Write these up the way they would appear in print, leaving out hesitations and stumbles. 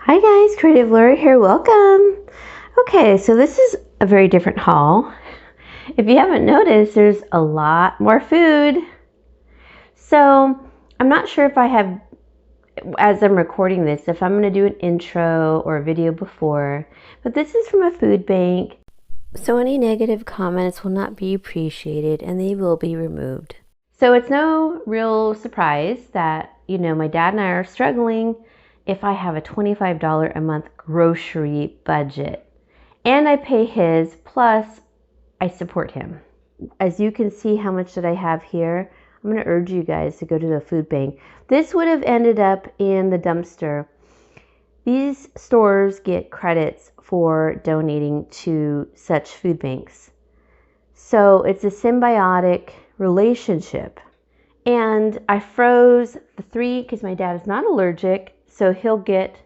Hi guys, Creative Lauri here, welcome. Okay, so this is a very different haul. If you haven't noticed, there's a lot more food. So I'm not sure if I have, as I'm recording this, if I'm going to do an intro or a video before, but this is from a food bank. So any negative comments will not be appreciated and they will be removed. So it's no real surprise that, my dad and I are struggling if I have a $25 a month grocery budget. And I pay his, plus I support him. As you can see how much that I have here, I'm going to urge you guys to go to the food bank. This would have ended up in the dumpster. These stores get credits for donating to such food banks. So it's a symbiotic relationship. And I froze the 3 because my dad is not allergic. So he'll get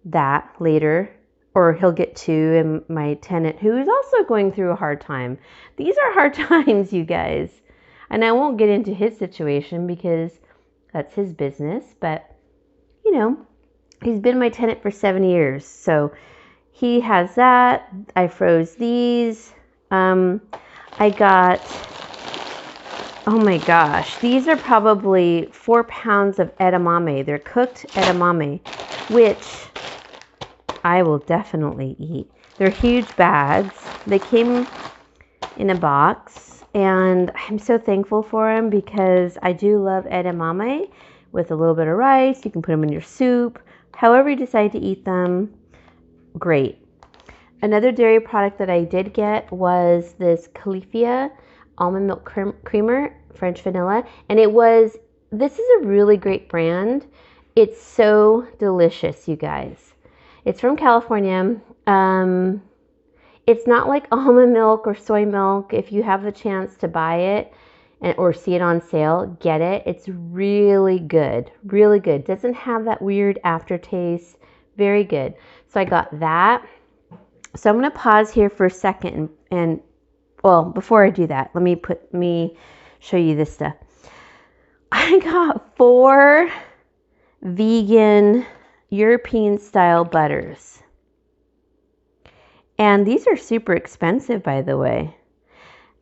that later, or he'll get 2, and my tenant, who is also going through a hard time. These are hard times, you guys. And I won't get into his situation because that's his business. But, he's been my tenant for 7 years. So he has that. I froze these. I got, oh my gosh, these are probably 4 pounds of edamame. They're cooked edamame, which I will definitely eat. They're huge bags. They came in a box, and I'm so thankful for them because I do love edamame with a little bit of rice. You can put them in your soup. However you decide to eat them, great. Another dairy product that I did get was this Califia almond milk creamer, French vanilla. And this is a really great brand. It's so delicious, you guys. It's from California. It's not like almond milk or soy milk. If you have the chance to buy it or see it on sale, get it. It's really good, really good. Doesn't have that weird aftertaste. Very good. So I got that. So I'm going to pause here for a second and well, before I do that, let me show you this stuff. I got 4 vegan European style butters. And these are super expensive, by the way.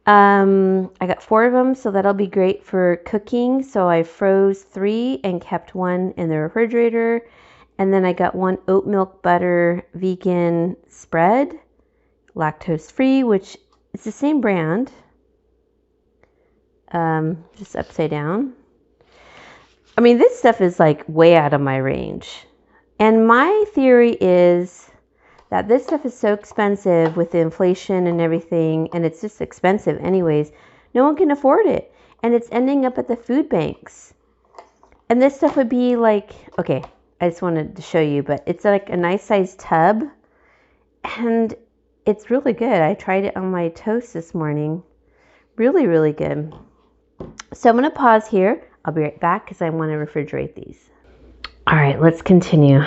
I got 4 of them, so that'll be great for cooking. So I froze 3 and kept 1 in the refrigerator. And then I got 1 oat milk butter vegan spread, lactose free, which is the same brand, just upside down. I mean, this stuff is like way out of my range. And my theory is that this stuff is so expensive with the inflation and everything, and it's just expensive anyways. No one can afford it. And it's ending up at the food banks. And this stuff would be like, okay, I just wanted to show you, but it's like a nice sized tub. And it's really good. I tried it on my toast this morning. Really, really good. So I'm going to pause here. I'll be right back because I want to refrigerate these. All right, let's continue.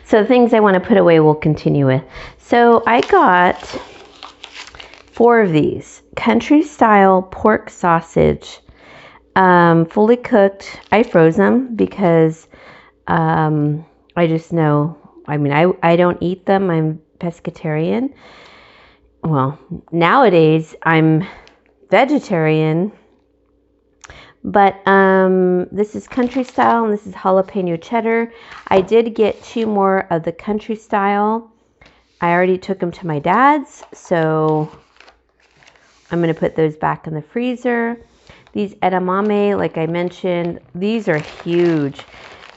So things I want to put away, we'll continue with. So I got 4 of these. Country style pork sausage. Fully cooked. I froze them because I just know, I don't eat them. I'm pescatarian. Well, nowadays I'm vegetarian. But this is country style and this is jalapeno cheddar. I did get 2 more of the country style. I already took them to my dad's, so I'm going to put those back in the freezer. These edamame, like I mentioned, these are huge.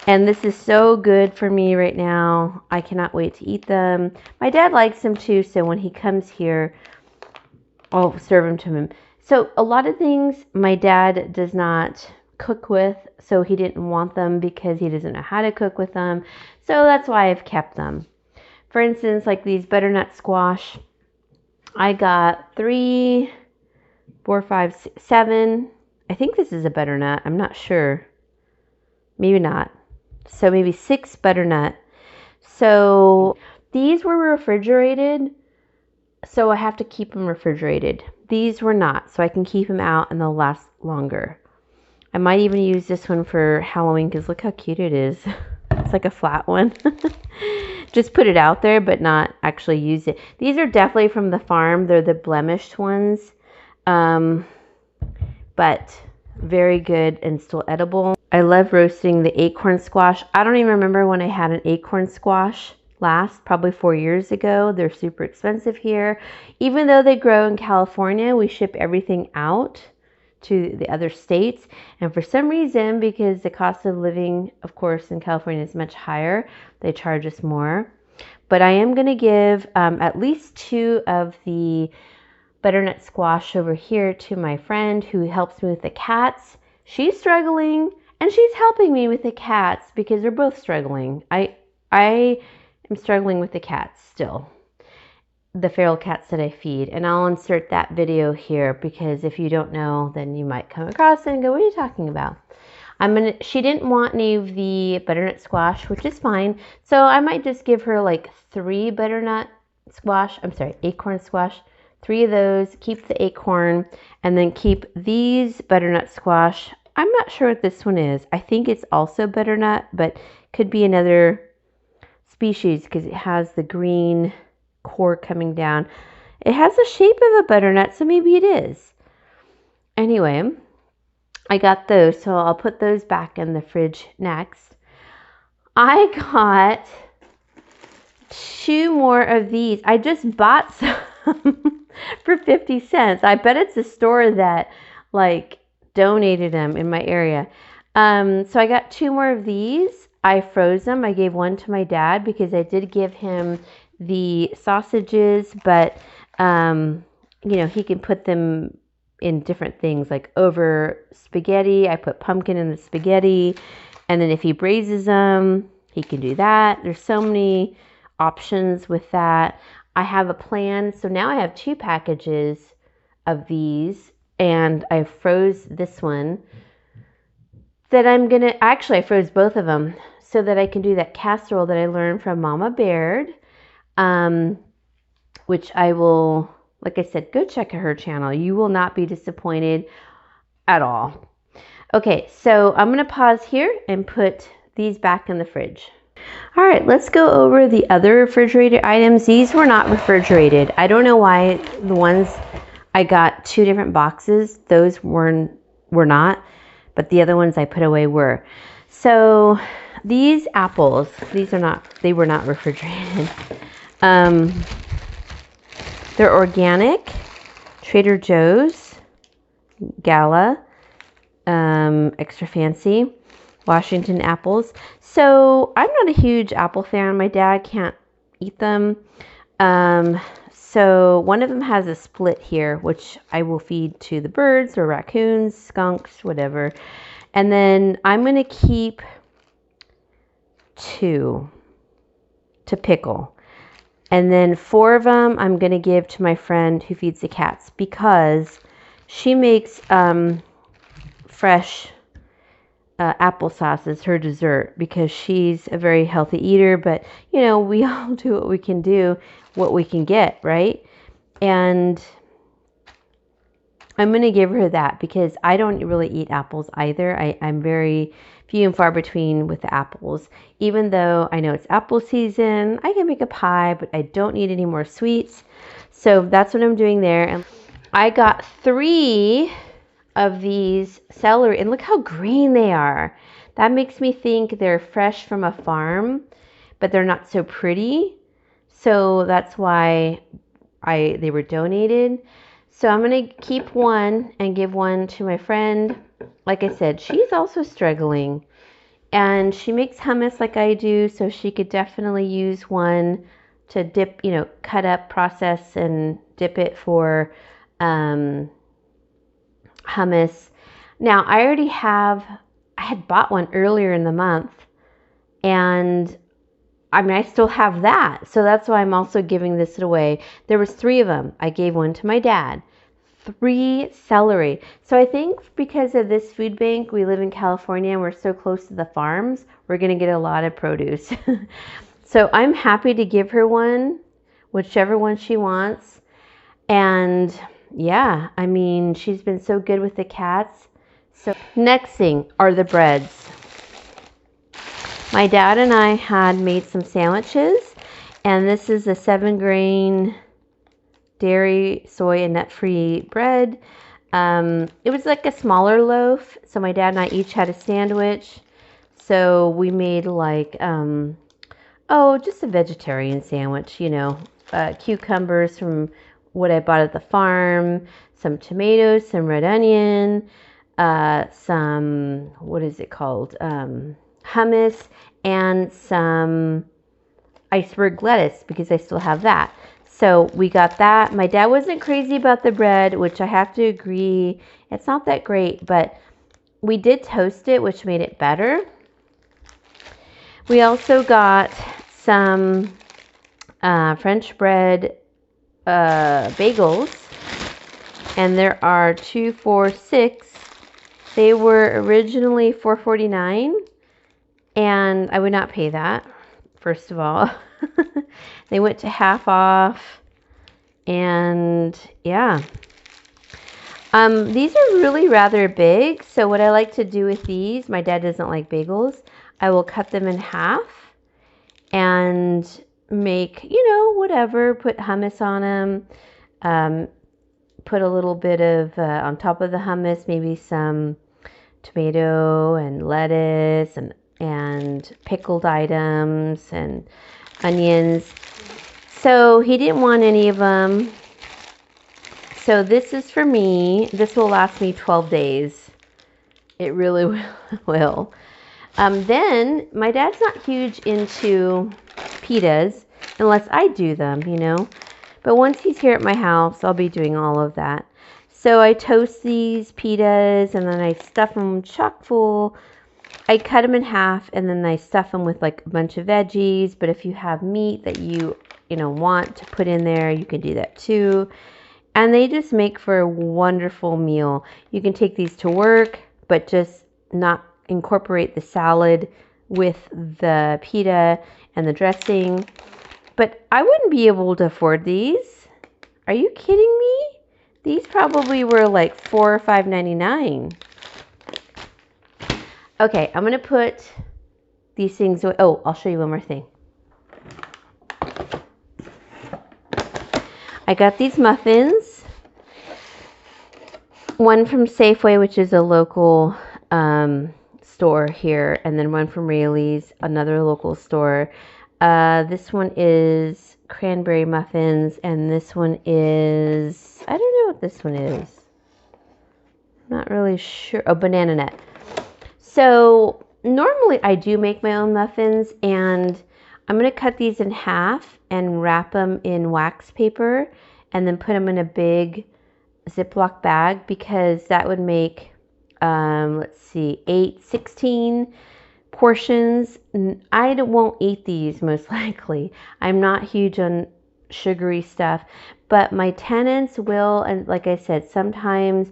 And this is so good for me right now. I cannot wait to eat them. My dad likes them too, so when he comes here, I'll serve them to him. So a lot of things my dad does not cook with, so he didn't want them because he doesn't know how to cook with them. So that's why I've kept them. For instance, like these butternut squash, I got 3, 4, 5, 7. I think this is a butternut. I'm not sure. Maybe not. So maybe 6 butternut. So these were refrigerated, so I have to keep them refrigerated. These were not, so I can keep them out and they'll last longer. I might even use this one for Halloween because look how cute it is. It's like a flat one. Just put it out there, but not actually use it. These are definitely from the farm. They're the blemished ones. But very good and still edible. I love roasting the acorn squash. I don't even remember when I had an acorn squash last, probably 4 years ago. They're super expensive here. Even though they grow in California, we ship everything out to the other states. And for some reason, because the cost of living, of course, in California is much higher, they charge us more. But I am going to give at least 2 of the butternut squash over here to my friend who helps me with the cats. She's struggling and she's helping me with the cats because they're both struggling. I am struggling with the cats still, the feral cats that I feed, and I'll insert that video here because if you don't know, then you might come across it and go, what are you talking about? She didn't want any of the butternut squash, which is fine. So I might just give her like 3 acorn squash. 3 of those, keep the acorn, and then keep these butternut squash. I'm not sure what this one is. I think it's also butternut, but could be another species because it has the green core coming down. It has the shape of a butternut, so maybe it is. Anyway, I got those, so I'll put those back in the fridge next. I got 2 more of these. I just bought some for 50 cents. I bet it's a store that like donated them in my area. So I got 2 more of these. I froze them. I gave one to my dad because I did give him the sausages, but you know, he can put them in different things like over spaghetti. I put pumpkin in the spaghetti, and then if he braises them, he can do that. There's so many options with that. I have a plan. So now I have 2 packages of these, and I froze this one that I froze both of them so that I can do that casserole that I learned from Mama Baird, which I will, like I said, go check out her channel. You will not be disappointed at all. Okay, so I'm going to pause here and put these back in the fridge. All right, let's go over the other refrigerated items. These were not refrigerated. I don't know why the ones I got 2 different boxes, those were not, but the other ones I put away were. So these apples, they were not refrigerated. They're organic, Trader Joe's, Gala, extra fancy, Washington apples. So I'm not a huge apple fan. My dad can't eat them. So one of them has a split here, which I will feed to the birds or raccoons, skunks, whatever. And then I'm going to keep 2 to pickle. And then 4 of them I'm going to give to my friend who feeds the cats because she makes fresh applesauce as her dessert because she's a very healthy eater, but you know, we all do what we can do, what we can get, right? And I'm going to give her that because I don't really eat apples either. I'm very few and far between with the apples. Even though I know it's apple season, I can make a pie, but I don't need any more sweets. So that's what I'm doing there. And I got 3 of these celery, and look how green they are. That makes me think they're fresh from a farm, but they're not so pretty. So that's why they were donated. So I'm going to keep 1 and give 1 to my friend. Like I said, she's also struggling, and she makes hummus like I do, so she could definitely use 1 to dip, you know, cut up, process, and dip it for hummus. Now I had bought 1 earlier in the month, and I still have that. So that's why I'm also giving this away. There was 3 of them. I gave 1 to my dad. 3 celery. So I think because of this food bank, we live in California and we're so close to the farms, we're going to get a lot of produce. So I'm happy to give her 1, whichever one she wants. And yeah, I mean, she's been so good with the cats. So next thing are the breads. My dad and I had made some sandwiches, and this is a 7-grain dairy, soy, and nut-free bread. It was like a smaller loaf, so my dad and I each had a sandwich. So we made like, just a vegetarian sandwich, cucumbers from what I bought at the farm, some tomatoes, some red onion, some, what is it called? Hummus, and some iceberg lettuce because I still have that. So we got that. My dad wasn't crazy about the bread, which I have to agree. It's not that great, but we did toast it, which made it better. We also got some French bread bagels, and there are 2, 4, 6. They were originally $4.49, and I would not pay that, first of all. They went to half off, and yeah. These are really rather big, so what I like to do with these, my dad doesn't like bagels, I will cut them in half and make, whatever, put hummus on them, put a little bit of, on top of the hummus, maybe some tomato and lettuce and pickled items and onions. So he didn't want any of them. So this is for me. This will last me 12 days. It really will. Then my dad's not huge into pitas unless I do them, But once he's here at my house, I'll be doing all of that. So I toast these pitas and then I stuff them chock full. I cut them in half and then I stuff them with like a bunch of veggies. But if you have meat that you want to put in there, you can do that too. And they just make for a wonderful meal. You can take these to work, but just not incorporate the salad with the pita and the dressing. But I wouldn't be able to afford these. Are you kidding me? These probably were like $4 or $5.99. Okay, I'm going to put these things away. Oh, I'll show you one more thing. I got these muffins. One from Safeway, which is a local store here, and then one from Rayleigh's, another local store. This one is cranberry muffins, and this one is, I don't know what this one is. I'm not really sure. Oh, banana nut. So normally I do make my own muffins, and I'm going to cut these in half and wrap them in wax paper and then put them in a big Ziploc bag because that would make, 16 portions. I won't eat these most likely. I'm not huge on sugary stuff, but my tenants will, and like I said, sometimes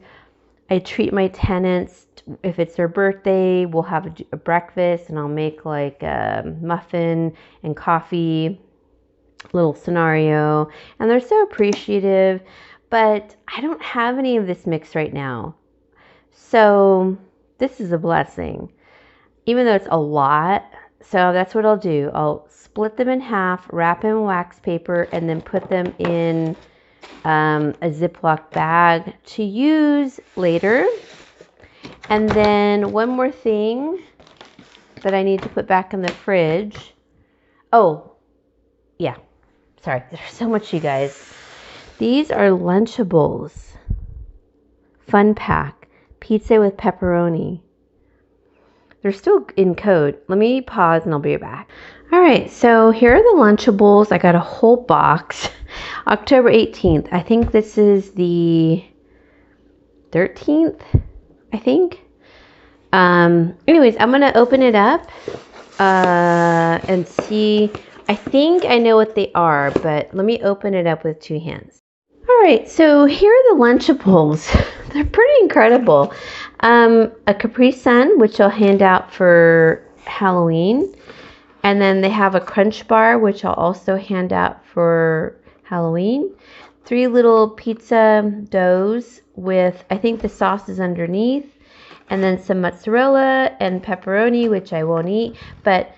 I treat my tenants. If it's their birthday, we'll have a breakfast and I'll make like a muffin and coffee little scenario, and they're so appreciative. But I don't have any of this mix right now, so this is a blessing, even though it's a lot. So that's what I'll do. I'll split them in half, wrap them in wax paper, and then put them in a Ziploc bag to use later. And then one more thing that I need to put back in the fridge. Oh, yeah. Sorry, there's so much, you guys. These are Lunchables. Fun pack. Pizza with pepperoni. They're still in code. Let me pause and I'll be back. All right, so here are the Lunchables. I got a whole box. October 18th. I think this is the 13th, I think. Anyways, I'm going to open it up and see. I think I know what they are, but let me open it up with 2 hands. All right, so here are the Lunchables. They're pretty incredible. A Capri Sun, which I'll hand out for Halloween. And then they have a Crunch Bar, which I'll also hand out for Halloween. 3 little pizza doughs with, I think the sauce is underneath. And then some mozzarella and pepperoni, which I won't eat. But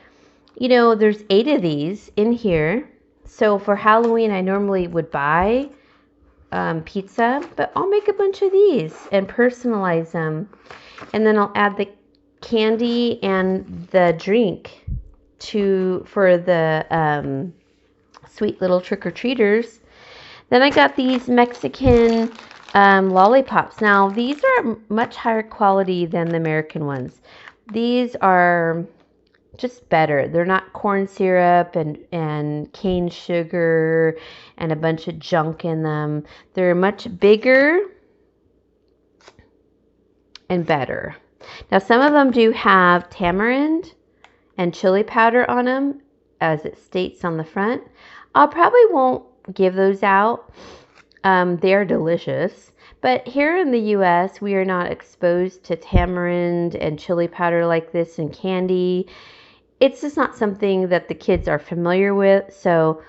there's 8 of these in here. So for Halloween, I normally would buy pizza, but I'll make a bunch of these and personalize them. And then I'll add the candy and the drink for the sweet little trick-or-treaters. Then I got these Mexican lollipops. Now, these are much higher quality than the American ones. These are just better. They're not corn syrup and cane sugar and a bunch of junk in them. They're much bigger and better. Now, some of them do have tamarind and chili powder on them, as it states on the front. I probably won't give those out. They're delicious. But here in the US, we are not exposed to tamarind and chili powder like this in candy. It's just not something that the kids are familiar with. So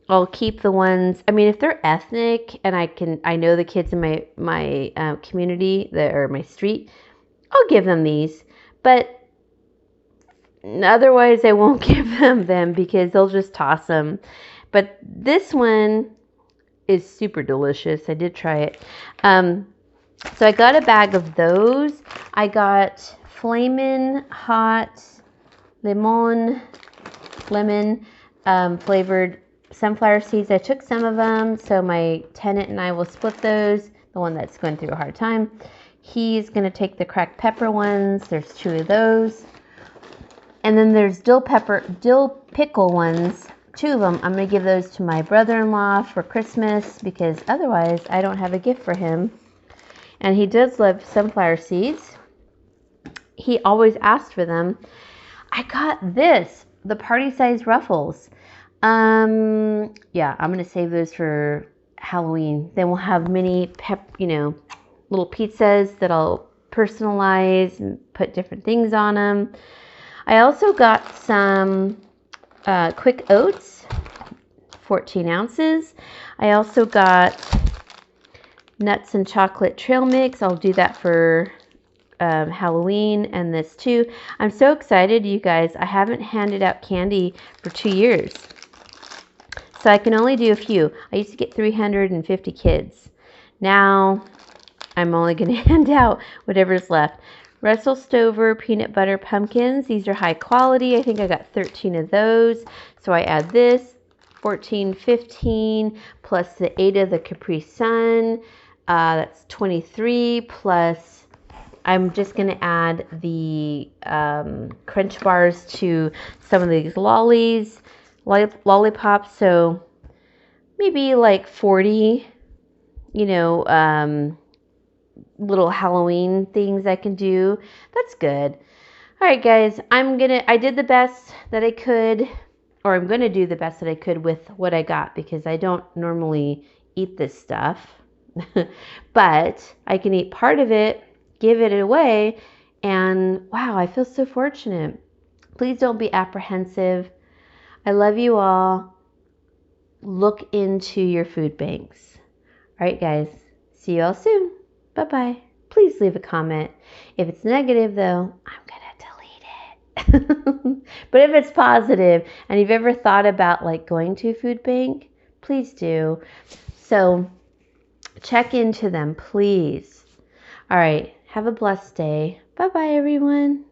I'll keep the ones, if they're ethnic and I know the kids in my community or my street, I'll give them these. But otherwise, I won't give them because they'll just toss them. But this one is super delicious. I did try it. So I got a bag of those. I got Flamin' Hot lemon flavored sunflower seeds. I took some of them, so my tenant and I will split those. The one that's going through a hard time. He's going to take the cracked pepper ones. There's 2 of those. And then there's dill pickle ones. 2 of them. I'm going to give those to my brother-in-law for Christmas because otherwise I don't have a gift for him. And he does love sunflower seeds. He always asked for them. I got the party size ruffles. Yeah, I'm going to save those for Halloween. Then we'll have mini little pizzas that I'll personalize and put different things on them. I also got some quick oats, 14 ounces. I also got nuts and chocolate trail mix. I'll do that for Halloween, and this too. I'm so excited, you guys. I haven't handed out candy for 2 years. So I can only do a few. I used to get 350 kids. Now I'm only going to hand out whatever's left. Russell Stover peanut butter pumpkins. These are high quality. I think I got 13 of those. So I add this, 14, 15, plus the 8 of the Capri Sun. That's 23, plus I'm just going to add the crunch bars to some of these lollipops. So maybe like 40, little Halloween things I can do. That's good. All right, guys, I did the best that I could, or I'm going to do the best that I could with what I got because I don't normally eat this stuff. But I can eat part of it, give it away, and wow, I feel so fortunate. Please don't be apprehensive. I love you all. Look into your food banks. All right, guys. See you all soon. Bye-bye. Please leave a comment. If it's negative, though, I'm going to delete it. But if it's positive, and you've ever thought about going to a food bank, please do. So check into them, please. All right. Have a blessed day. Bye-bye, everyone.